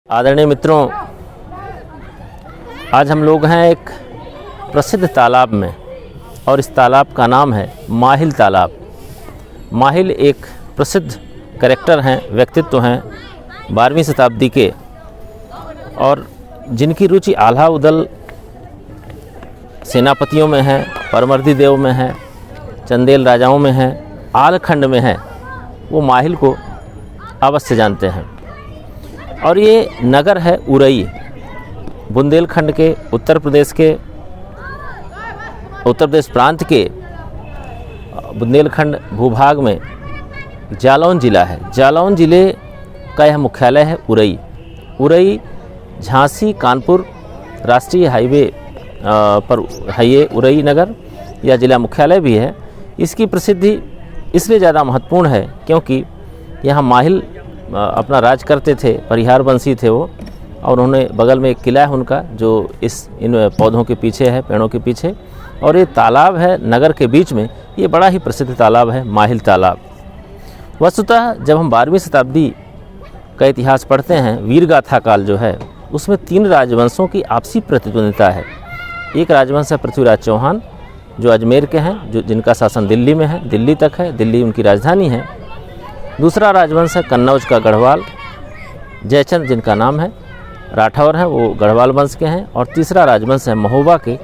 आदरणीय मित्रों, आज हम लोग हैं एक प्रसिद्ध तालाब में और इस तालाब का नाम है माहिल तालाब। माहिल एक प्रसिद्ध कैरेक्टर हैं, व्यक्तित्व हैं 12वीं शताब्दी के, और जिनकी रुचि आल्हा उदल सेनापतियों में है, परमर्दी देव में है, चंदेल राजाओं में है, आलखंड में है, वो माहिल को अवश्य जानते हैं। और ये नगर है उरई, बुंदेलखंड के उत्तर प्रदेश प्रांत के बुंदेलखंड भूभाग में जालौन जिला है। जालौन जिले का यह मुख्यालय है उरई। उरई झांसी कानपुर राष्ट्रीय हाईवे पर है ये उरई नगर, यह जिला मुख्यालय भी है। इसकी प्रसिद्धि इसलिए ज़्यादा महत्वपूर्ण है क्योंकि यहाँ माहिल अपना राज करते थे, परिहार वंशी थे वो, और उन्होंने बगल में एक किला है उनका जो इन पौधों के पीछे है, पेड़ों के पीछे, और ये तालाब है नगर के बीच में। ये बड़ा ही प्रसिद्ध तालाब है माहिल तालाब। वस्तुतः जब हम 12वीं शताब्दी का इतिहास पढ़ते हैं, वीरगाथा काल जो है, उसमें 3 राजवंशों की आपसी प्रतिद्वंदिता है। एक राजवंश है पृथ्वीराज चौहान जो अजमेर के हैं, जो जिनका शासन दिल्ली में है, दिल्ली तक है, दिल्ली उनकी राजधानी है। दूसरा राजवंश है कन्नौज का गढ़वाल, जयचंद जिनका नाम है, राठौर हैं, वो गढ़वाल वंश के हैं। और तीसरा राजवंश है महोबा के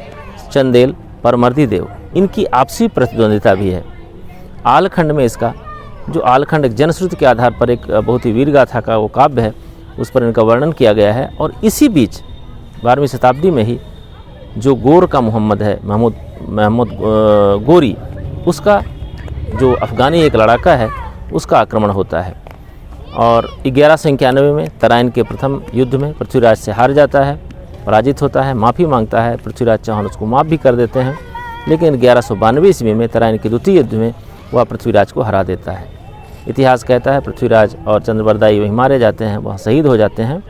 चंदेल परमर्दी देव। इनकी आपसी प्रतिद्वंदिता भी है। आलखंड में इसका जो आलखंड एक जनश्रुति के आधार पर एक बहुत ही वीरगाथा का वो काव्य है, उस पर इनका वर्णन किया गया है। और इसी बीच 12वीं शताब्दी में ही जो गोर का मोहम्मद है, महमूद गोरी, उसका जो अफ़गानी एक लड़ाका है, उसका आक्रमण होता है। और 1191 में तराइन के प्रथम युद्ध में पृथ्वीराज से हार जाता है, पराजित होता है, माफ़ी मांगता है। पृथ्वीराज चौहान उसको माफ़ भी कर देते हैं, लेकिन 1192 ईस्वी में तराइन के द्वितीय युद्ध में वह पृथ्वीराज को हरा देता है। इतिहास कहता है पृथ्वीराज और चंद्रबरदाई वहीं मारे जाते हैं, वह शहीद हो जाते हैं।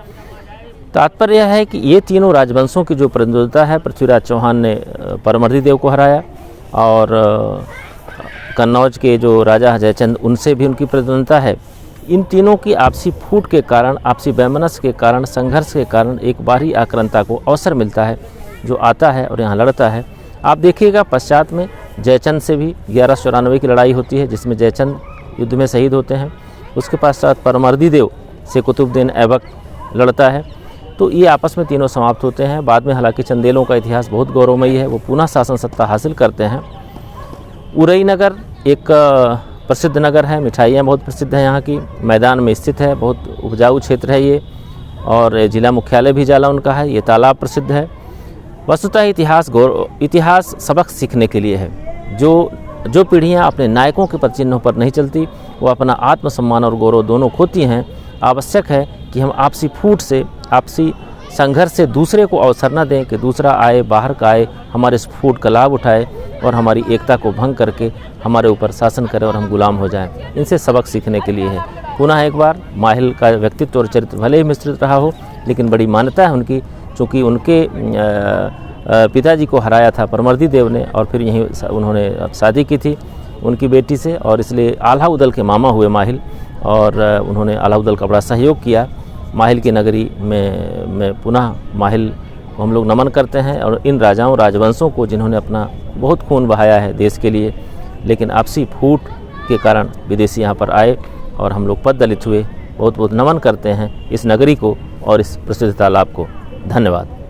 तात्पर्य यह है कि ये तीनों राजवंशों की जो प्रतिद्वंदिता है, पृथ्वीराज चौहान ने परमर्दी देव को हराया, और कन्नौज के जो राजा जयचंद, उनसे भी उनकी प्रतिद्वंदिता है। इन तीनों की आपसी फूट के कारण, आपसी वैमनस्य के कारण, संघर्ष के कारण एक बाहरी आक्रांता को अवसर मिलता है, जो आता है और यहाँ लड़ता है। आप देखिएगा पश्चात में जयचंद से भी 1194 की लड़ाई होती है, जिसमें जयचंद युद्ध में शहीद होते हैं। उसके पश्चात परमर्दी देव से कुतुबुद्दीन ऐबक लड़ता है। तो ये आपस में तीनों समाप्त होते हैं। बाद में हालांकि चंदेलों का इतिहास बहुत गौरवमयी है, वो पुनः शासन सत्ता हासिल करते हैं। उरई नगर एक प्रसिद्ध नगर है, मिठाइयाँ बहुत प्रसिद्ध हैं यहाँ की, मैदान में स्थित है, बहुत उपजाऊ क्षेत्र है ये, और जिला मुख्यालय भी जालौन का है। ये तालाब प्रसिद्ध है। वस्तुतः इतिहास सबक सीखने के लिए है। जो पीढ़ियाँ अपने नायकों के पदचिन्हों पर नहीं चलती, वो अपना आत्मसम्मान और गौरव दोनों खोती हैं। आवश्यक है कि हम आपसी फूट से, आपसी संघर्ष से दूसरे को अवसर न दें कि दूसरा आए, बाहर का आए, हमारे इस फूट का लाभ उठाए और हमारी एकता को भंग करके हमारे ऊपर शासन करे और हम गुलाम हो जाएं। इनसे सबक सीखने के लिए है। पुनः एक बार माहिल का व्यक्तित्व और चरित्र भले ही मिश्रित रहा हो, लेकिन बड़ी मान्यता है उनकी, चूँकि उनके पिताजी को हराया था परमर्दी देव ने, और फिर यहीं उन्होंने शादी की थी उनकी बेटी से, और इसलिए आल्हा उदल के मामा हुए माहिल, और उन्होंने आल्हा उदल का बड़ा सहयोग किया। माहिल की नगरी में पुनः माहिल को हम लोग नमन करते हैं, और इन राजाओं राजवंशों को जिन्होंने अपना बहुत खून बहाया है देश के लिए, लेकिन आपसी फूट के कारण विदेशी यहाँ पर आए और हम लोग पद दलित हुए। बहुत बहुत नमन करते हैं इस नगरी को और इस प्रसिद्ध तालाब को। धन्यवाद।